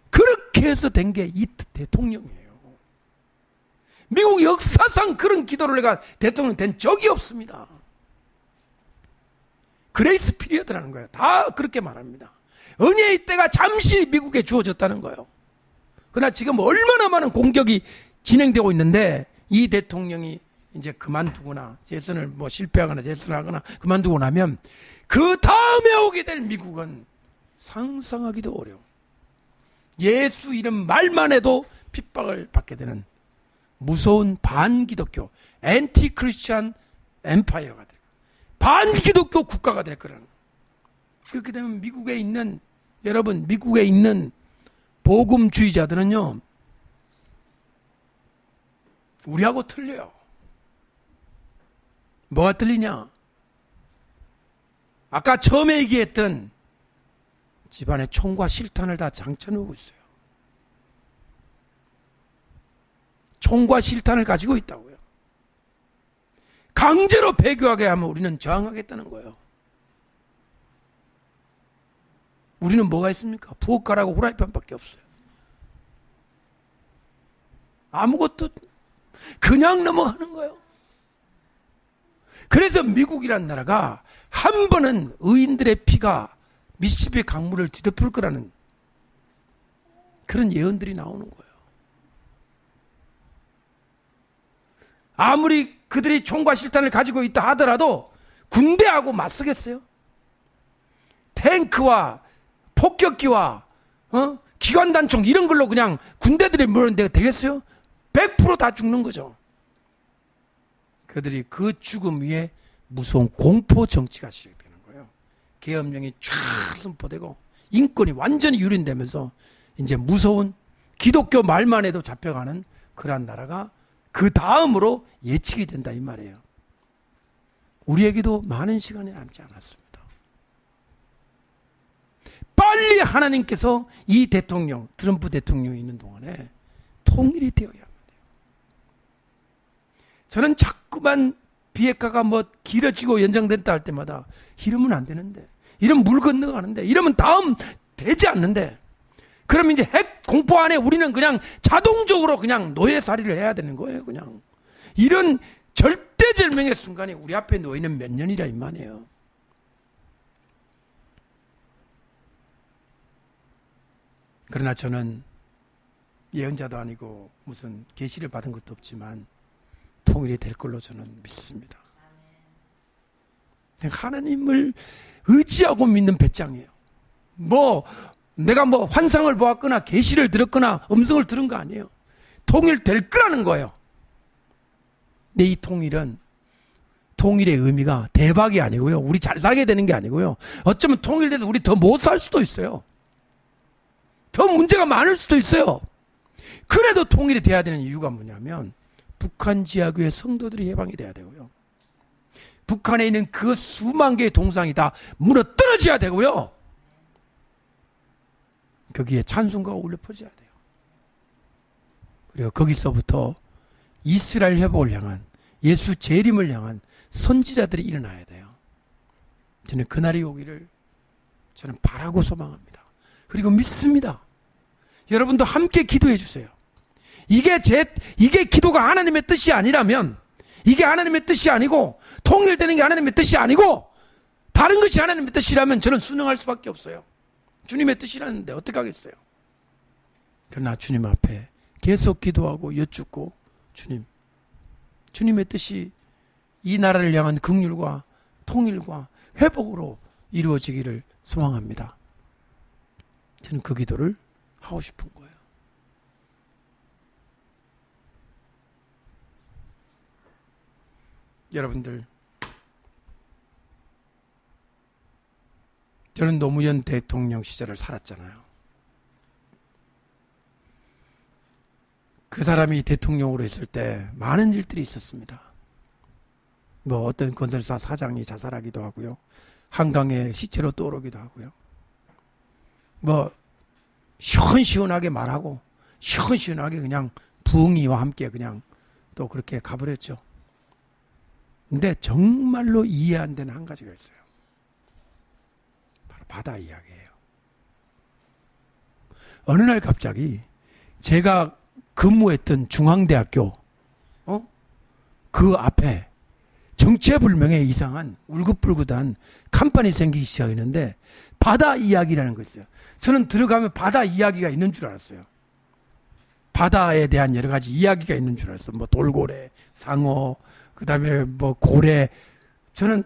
그렇게 해서 된 게 이 대통령이에요. 미국 역사상 그런 기도를 내가 대통령 된 적이 없습니다. 그레이스 피리어드라는 거예요. 다 그렇게 말합니다. 은혜의 때가 잠시 미국에 주어졌다는 거예요. 그러나 지금 얼마나 많은 공격이 진행되고 있는데 이 대통령이 이제 그만두거나 재선을 뭐 실패하거나 재선을 하거나 그만두고 나면 그 다음에 오게 될 미국은 상상하기도 어려워. 예수 이름 말만 해도 핍박을 받게 되는 무서운 반기독교 엔티 크리스찬 엠파이어가 될 거예요. 반기독교 국가가 될 거라는 거예요. 그렇게 되면 미국에 있는 여러분 미국에 있는 복음주의자들은요 우리하고 틀려요. 뭐가 틀리냐? 아까 처음에 얘기했던 집안에 총과 실탄을 다 장쳐놓고 있어요. 총과 실탄을 가지고 있다고요. 강제로 배교하게 하면 우리는 저항하겠다는 거예요. 우리는 뭐가 있습니까? 부엌가라고 후라이팬밖에 없어요. 아무것도 그냥 넘어가는 거예요. 그래서 미국이란 나라가 한 번은 의인들의 피가 미시시피 강물을 뒤덮을 거라는 그런 예언들이 나오는 거예요. 아무리 그들이 총과 실탄을 가지고 있다 하더라도 군대하고 맞서겠어요? 탱크와 폭격기와 기관단총 이런 걸로 그냥 군대들이 물었는데 되겠어요? 100% 다 죽는 거죠. 그들이 그 죽음 위에 무서운 공포 정치가 시작되는 거예요. 계엄령이 쫙 선포되고 인권이 완전히 유린되면서 이제 무서운 기독교 말만 해도 잡혀가는 그러한 나라가 그 다음으로 예측이 된다 이 말이에요. 우리에게도 많은 시간이 남지 않았습니다. 빨리 하나님께서 이 대통령, 트럼프 대통령이 있는 동안에 통일이 되어야 합니다. 저는 자꾸만 비핵화가 뭐 길어지고 연장된다 할 때마다 이러면 안 되는데, 이러면 물 건너가는데, 이러면 다음 되지 않는데, 그럼 이제 핵 공포 안에 우리는 그냥 자동적으로 그냥 노예살이를 해야 되는 거예요, 그냥. 이런 절대절명의 순간이 우리 앞에 놓이는 몇 년이라 이 말이에요. 그러나 저는 예언자도 아니고 무슨 계시를 받은 것도 없지만 통일이 될 걸로 저는 믿습니다. 하나님을 의지하고 믿는 배짱이에요. 내가 환상을 보았거나 계시를 들었거나 음성을 들은 거 아니에요. 통일될 거라는 거예요. 근데 이 통일의 의미가 대박이 아니고요. 우리 잘 살게 되는 게 아니고요. 어쩌면 통일돼서 우리 더 못 살 수도 있어요. 더 문제가 많을 수도 있어요. 그래도 통일이 돼야 되는 이유가 뭐냐면 북한 지하교회 성도들이 해방이 돼야 되고요. 북한에 있는 그 수만 개의 동상이 다 무너뜨려져야 되고요. 거기에 찬송가가 울려 퍼져야 돼요. 그리고 거기서부터 이스라엘 회복을 향한 예수 재림을 향한 선지자들이 일어나야 돼요. 저는 그날이 오기를 저는 바라고 소망합니다. 그리고 믿습니다. 여러분도 함께 기도해 주세요. 이게 기도가 하나님의 뜻이 아니라면, 이게 하나님의 뜻이 아니고 통일되는 게 하나님의 뜻이 아니고 다른 것이 하나님의 뜻이라면 저는 순응할 수밖에 없어요. 주님의 뜻이라는데 어떻게 하겠어요? 그러나 주님 앞에 계속 기도하고 여쭙고, 주님의 뜻이 이 나라를 향한 긍휼과 통일과 회복으로 이루어지기를 소망합니다. 저는 그 기도를 하고 싶은 거예요. 여러분들, 저는 노무현 대통령 시절을 살았잖아요. 그 사람이 대통령으로 있을 때 많은 일들이 있었습니다. 어떤 건설사 사장이 자살하기도 하고요. 한강에 시체로 떠오르기도 하고요. 시원시원하게 말하고 시원시원하게 그냥 부흥이와 함께 그냥 또 그렇게 가버렸죠. 근데 정말로 이해 안 되는 한 가지가 있어요. 바로 바다 이야기예요. 어느 날 갑자기 제가 근무했던 중앙대학교 그 앞에 정체불명의 이상한 울긋불긋한 간판이 생기기 시작했는데 바다 이야기라는 거 있어요. 저는 들어가면 바다 이야기가 있는 줄 알았어요. 바다에 대한 여러 가지 이야기가 있는 줄 알았어요. 뭐 돌고래, 상어, 그 다음에 뭐 고래. 저는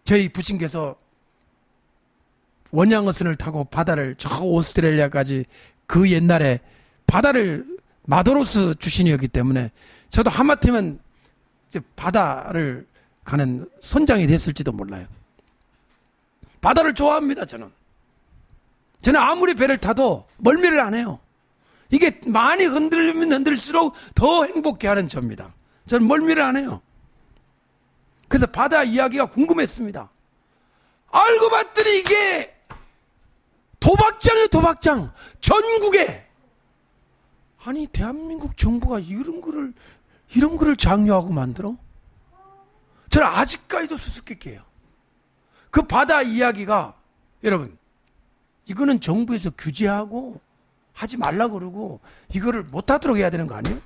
저희 부친께서 원양어선을 타고 바다를 저 오스트레일리아까지 그 옛날에 바다를 마도로스 출신이었기 때문에 저도 하마터면 이제 바다를 가는 선장이 됐을지도 몰라요. 바다를 좋아합니다, 저는. 저는 아무리 배를 타도 멀미를 안 해요. 이게 많이 흔들리면 흔들릴수록 더 행복해 하는 저입니다. 저는 멀미를 안 해요. 그래서 바다 이야기가 궁금했습니다. 알고 봤더니 이게 도박장이에요, 도박장. 전국에. 아니, 대한민국 정부가 이런 거를 장려하고 만들어? 저는 아직까지도 수수께끼해요. 그 바다 이야기가, 여러분, 이거는 정부에서 규제하고 하지 말라 그러고 이거를 못하도록 해야 되는 거 아니에요?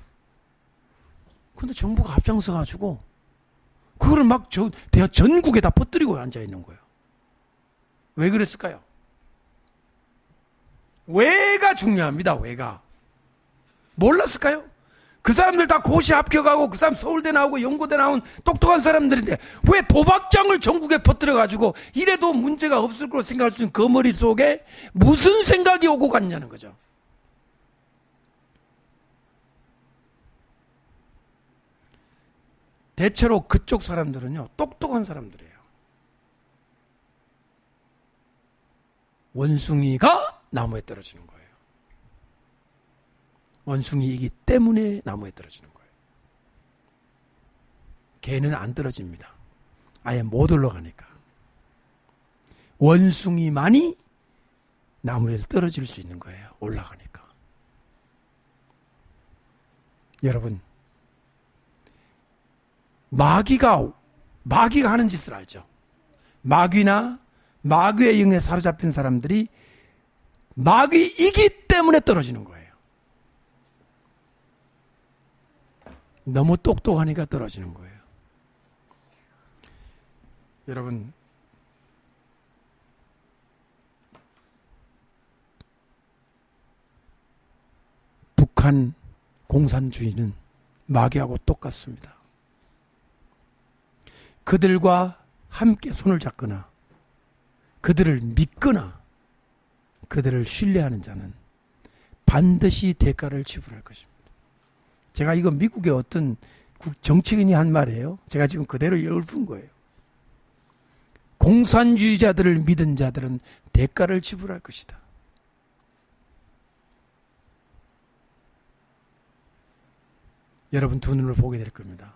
근데 정부가 앞장서가지고 그거를 막 전국에다 퍼뜨리고 앉아있는 거예요. 왜 그랬을까요? 왜가 중요합니다. 왜가. 몰랐을까요? 그 사람들 다 고시 합격하고 그 사람 서울대 나오고 연고대 나온 똑똑한 사람들인데 왜 도박장을 전국에 퍼뜨려가지고 이래도 문제가 없을 거라고 생각할 수 있는 그 머릿속에 무슨 생각이 오고 갔냐는 거죠. 대체로 그쪽 사람들은요, 똑똑한 사람들이에요. 원숭이가 나무에 떨어지는 거예요. 원숭이이기 때문에 나무에 떨어지는 거예요. 개는 안 떨어집니다. 아예 못 올라가니까. 원숭이만이 나무에서 떨어질 수 있는 거예요. 올라가니까. 여러분, 마귀가 하는 짓을 알죠. 마귀나 마귀의 영에 사로잡힌 사람들이 마귀이기 때문에 떨어지는 거예요. 너무 똑똑하니까 떨어지는 거예요. 여러분, 북한 공산주의는 마귀하고 똑같습니다. 그들과 함께 손을 잡거나 그들을 믿거나 그들을 신뢰하는 자는 반드시 대가를 지불할 것입니다. 제가 이거 미국의 어떤 정치인이 한 말이에요. 제가 지금 그대로 읊은 거예요. 공산주의자들을 믿은 자들은 대가를 지불할 것이다. 여러분 두 눈으로 보게 될 겁니다.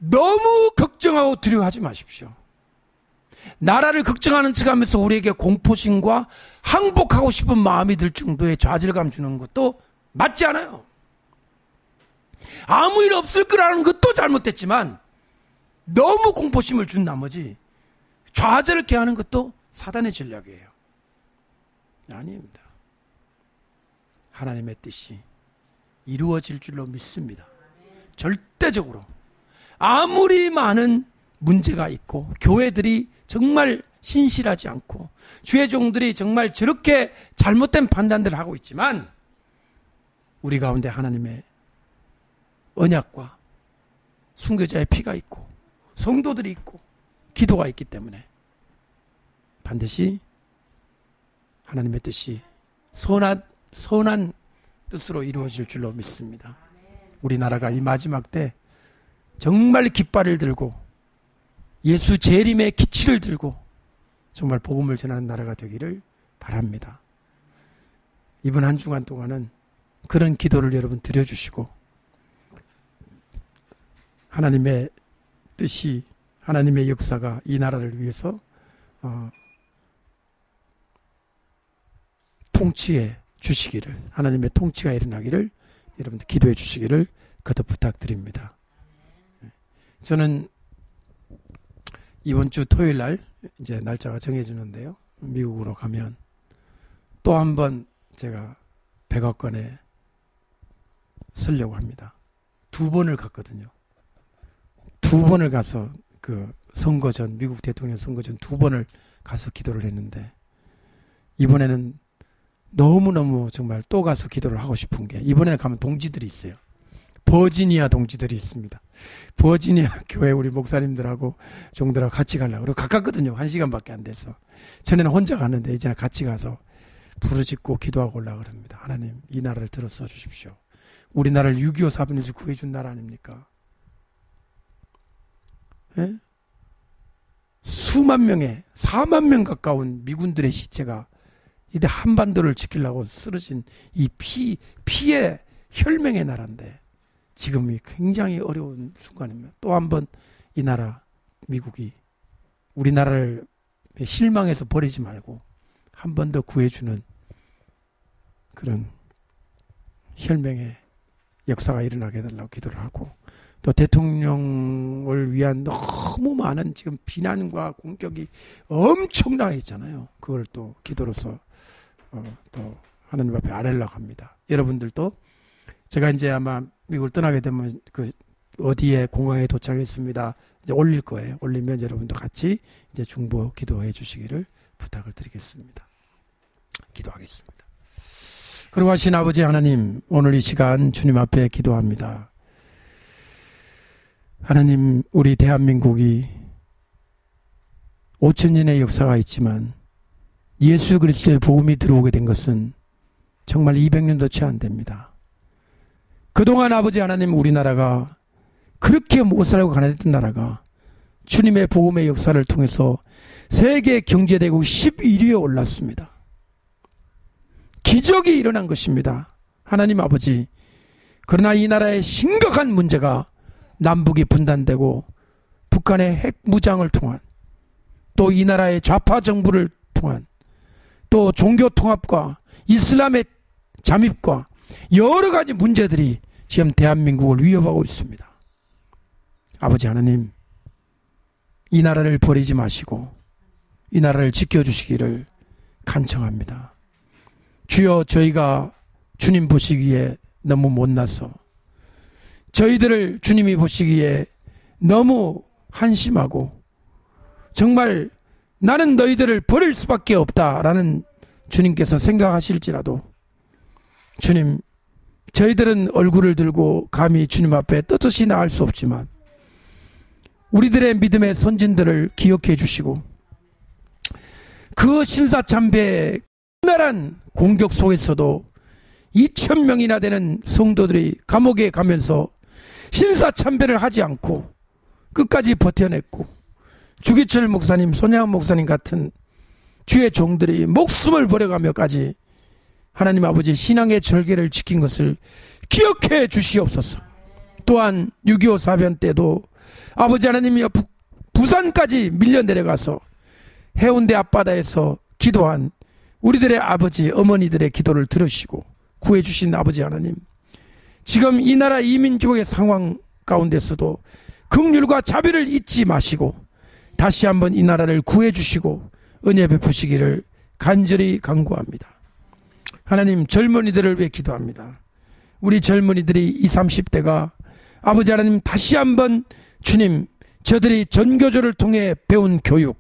너무 걱정하고 두려워하지 마십시오. 나라를 걱정하는 척하면서 우리에게 공포심과 항복하고 싶은 마음이 들 정도의 좌절감 주는 것도 맞지 않아요. 아무 일 없을 거라는 것도 잘못됐지만 너무 공포심을 준 나머지 좌절케 하는 것도 사단의 전략이에요. 아닙니다. 하나님의 뜻이 이루어질 줄로 믿습니다. 절대적으로. 아무리 많은 문제가 있고 교회들이 정말 신실하지 않고 주의 종들이 정말 저렇게 잘못된 판단들을 하고 있지만 우리 가운데 하나님의 언약과 순교자의 피가 있고 성도들이 있고 기도가 있기 때문에 반드시 하나님의 뜻이 선한 뜻으로 이루어질 줄로 믿습니다. 우리나라가 이 마지막 때 정말 깃발을 들고 예수 재림의 기치를 들고 정말 복음을 전하는 나라가 되기를 바랍니다. 이번 한 주간 동안은 그런 기도를 여러분 드려주시고 하나님의 뜻이 하나님의 역사가 이 나라를 위해서 통치해 주시기를 하나님의 통치가 일어나기를 여러분들 기도해 주시기를 거듭 부탁드립니다. 저는 이번 주 토요일 날 이제 날짜가 정해지는데요. 미국으로 가면 또 한 번 제가 백악관에 서려고 합니다. 2번을 갔거든요. 2번을 가서 그 선거전, 미국 대통령 선거전 2번을 가서 기도를 했는데, 이번에는 너무너무 정말 또 가서 기도를 하고 싶은 게, 이번에 가면 동지들이 있어요. 버지니아 동지들이 있습니다. 버지니아 교회 우리 목사님들하고 종들하고 같이 가려고. 그리고 가깝거든요. 1시간밖에 안 돼서. 전에는 혼자 가는데 이제는 같이 가서 부르짖고 기도하고 올라가고 합니다. 하나님, 이 나라를 들어서 주십시오. 우리나라를 6.25 사변에서 구해준 나라 아닙니까? 예? 수만 명의 4만 명 가까운 미군들의 시체가 이때 한반도를 지키려고 쓰러진 이 피의 혈맹의 나라인데, 지금이 굉장히 어려운 순간입니다. 또 한 번 이 나라, 미국이 우리나라를 실망해서 버리지 말고 한 번 더 구해주는 그런 혈맹의 역사가 일어나게 해달라고 기도를 하고, 또 대통령을 위한 너무 많은 지금 비난과 공격이 엄청나게 있잖아요. 그걸 또 기도로서 또 하나님 앞에 아뢰려고 합니다. 여러분들도 제가 이제 아마 미국을 떠나게 되면 그 어디에 공항에 도착했습니다. 이제 올릴 거예요. 올리면 여러분도 같이 이제 중보 기도해 주시기를 부탁을 드리겠습니다. 기도하겠습니다. 그리고 하신 아버지 하나님, 오늘 이 시간 주님 앞에 기도합니다. 하나님, 우리 대한민국이 5,000년의 역사가 있지만 예수 그리스도의 복음이 들어오게 된 것은 정말 200년도 채 안 됩니다. 그동안 아버지 하나님, 우리나라가 그렇게 못 살고 가난했던 나라가 주님의 복음의 역사를 통해서 세계 경제대국 11위에 올랐습니다. 기적이 일어난 것입니다. 하나님 아버지, 그러나 이 나라의 심각한 문제가 남북이 분단되고 북한의 핵 무장을 통한, 또 이 나라의 좌파 정부를 통한, 또 종교 통합과 이슬람의 잠입과 여러 가지 문제들이 지금 대한민국을 위협하고 있습니다. 아버지 하나님, 이 나라를 버리지 마시고 이 나라를 지켜주시기를 간청합니다. 주여, 저희가 주님 보시기에 너무 못나서, 저희들을 주님이 보시기에 너무 한심하고, 정말 나는 너희들을 버릴 수밖에 없다라는 주님께서 생각하실지라도, 주님, 저희들은 얼굴을 들고 감히 주님 앞에 떳떳이 나갈 수 없지만 우리들의 믿음의 선진들을 기억해 주시고, 그 신사참배의 극렬한 공격 속에서도 2,000명이나 되는 성도들이 감옥에 가면서 신사참배를 하지 않고 끝까지 버텨냈고, 주기철 목사님, 손양원 목사님 같은 주의 종들이 목숨을 버려가며까지 하나님 아버지 신앙의 절개를 지킨 것을 기억해 주시옵소서. 또한 6.25 사변 때도 아버지 하나님이여 부산까지 밀려 내려가서 해운대 앞바다에서 기도한 우리들의 아버지 어머니들의 기도를 들으시고 구해주신 아버지 하나님, 지금 이 나라 이민족의 상황 가운데서도 긍휼과 자비를 잊지 마시고 다시 한번 이 나라를 구해주시고 은혜 베푸시기를 간절히 간구합니다. 하나님, 젊은이들을 위해 기도합니다. 우리 젊은이들이 20, 30대가 아버지 하나님 다시 한번 주님, 저들이 전교조를 통해 배운 교육,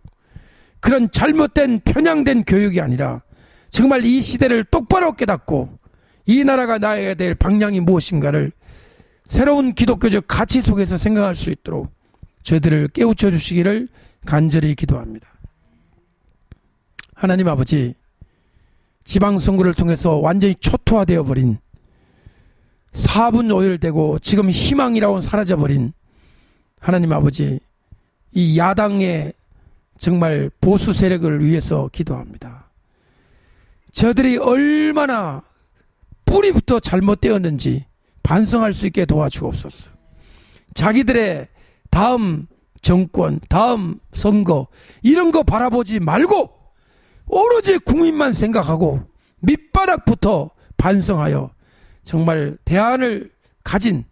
그런 잘못된 편향된 교육이 아니라 정말 이 시대를 똑바로 깨닫고 이 나라가 나아가야 될 방향이 무엇인가를 새로운 기독교적 가치 속에서 생각할 수 있도록 저희들을 깨우쳐 주시기를 간절히 기도합니다. 하나님 아버지, 지방선거를 통해서 완전히 초토화되어 버린, 4분 오열되고 지금 희망이라고는 사라져버린 하나님 아버지, 이 야당의 정말 보수 세력을 위해서 기도합니다. 저들이 얼마나 뿌리부터 잘못되었는지 반성할 수 있게 도와주옵소서. 자기들의 다음 정권, 다음 선거 이런 거 바라보지 말고 오로지 국민만 생각하고 밑바닥부터 반성하여 정말 대안을 가진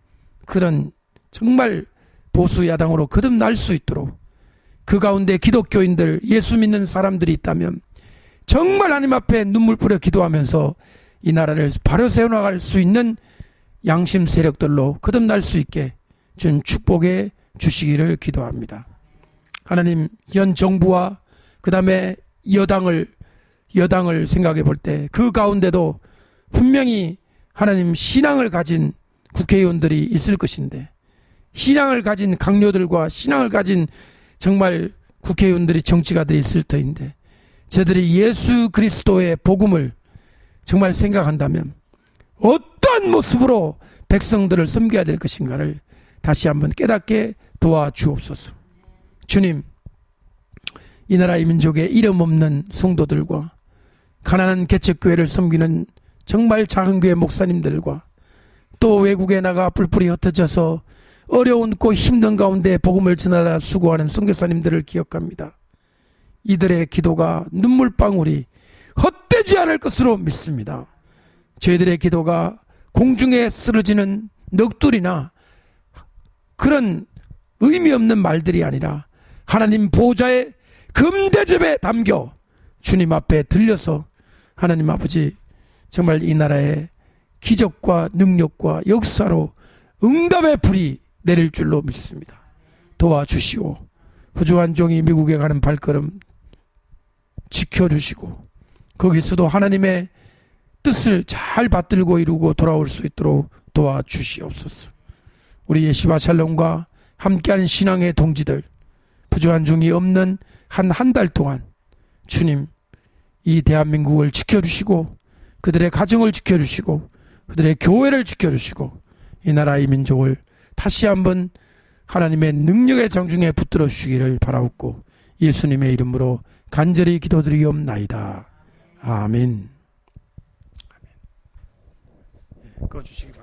그런 정말 보수 야당으로 거듭날 수 있도록, 그 가운데 기독교인들, 예수 믿는 사람들이 있다면 정말 하나님 앞에 눈물 뿌려 기도하면서 이 나라를 바로 세워나갈 수 있는 양심 세력들로 거듭날 수 있게 주님 축복의 주시기를 기도합니다. 하나님, 현 정부와 그 다음에 여당을 생각해 볼 때 그 가운데도 분명히 하나님 신앙을 가진 국회의원들이 있을 것인데, 신앙을 가진 강요들과 신앙을 가진 정말 국회의원들이, 정치가들이 있을 터인데, 저들이 예수 그리스도의 복음을 정말 생각한다면 어떠한 모습으로 백성들을 섬겨야 될 것인가를 다시 한번 깨닫게 도와주옵소서. 주님, 이 나라 이 민족의 이름 없는 성도들과 가난한 개척교회를 섬기는 정말 작은 교회 목사님들과 또 외국에 나가 뿔뿔이 흩어져서 어려운고 힘든 가운데 복음을 전하라 수고하는 선교사님들을 기억합니다. 이들의 기도가 눈물방울이 헛되지 않을 것으로 믿습니다. 저희들의 기도가 공중에 쓰러지는 넋두리나 그런 의미 없는 말들이 아니라 하나님 보좌의 금대접에 담겨 주님 앞에 들려서 하나님 아버지 정말 이 나라의 기적과 능력과 역사로 응답의 불이 내릴 줄로 믿습니다. 도와주시오. 부족한 종이 미국에 가는 발걸음 지켜주시고 거기서도 하나님의 뜻을 잘 받들고 이루고 돌아올 수 있도록 도와주시옵소서. 우리 예시바 샬롬과 함께하는 신앙의 동지들, 부족한 종이 없는 한 달 동안 주님 이 대한민국을 지켜주시고 그들의 가정을 지켜주시고 그들의 교회를 지켜주시고 이 나라 이 민족을 다시 한번 하나님의 능력의 정중에 붙들어 주시기를 바라옵고 예수님의 이름으로 간절히 기도드리옵나이다. 아멘. 꺼주시기 바랍니다.